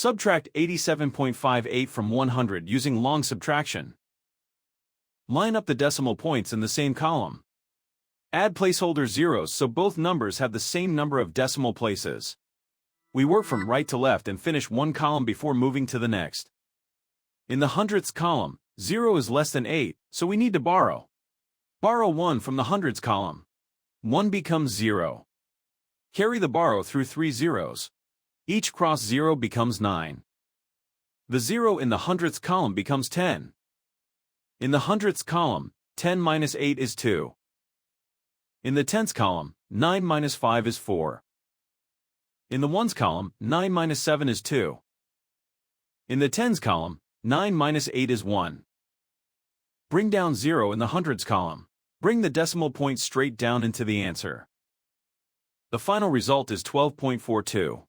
Subtract 87.58 from 100 using long subtraction. Line up the decimal points in the same column. Add placeholder zeros so both numbers have the same number of decimal places. We work from right to left and finish one column before moving to the next. In the hundredths column, 0 is less than 8, so we need to borrow. Borrow 1 from the hundreds column. 1 becomes 0. Carry the borrow through 3 zeros. Each cross 0 becomes 9. The 0 in the hundredths column becomes 10. In the hundredths column, 10 minus 8 is 2. In the tens column, 9 minus 5 is 4. In the ones column, 9 minus 7 is 2. In the tens column, 9 minus 8 is 1. Bring down 0 in the hundreds column. Bring the decimal point straight down into the answer. The final result is 12.42.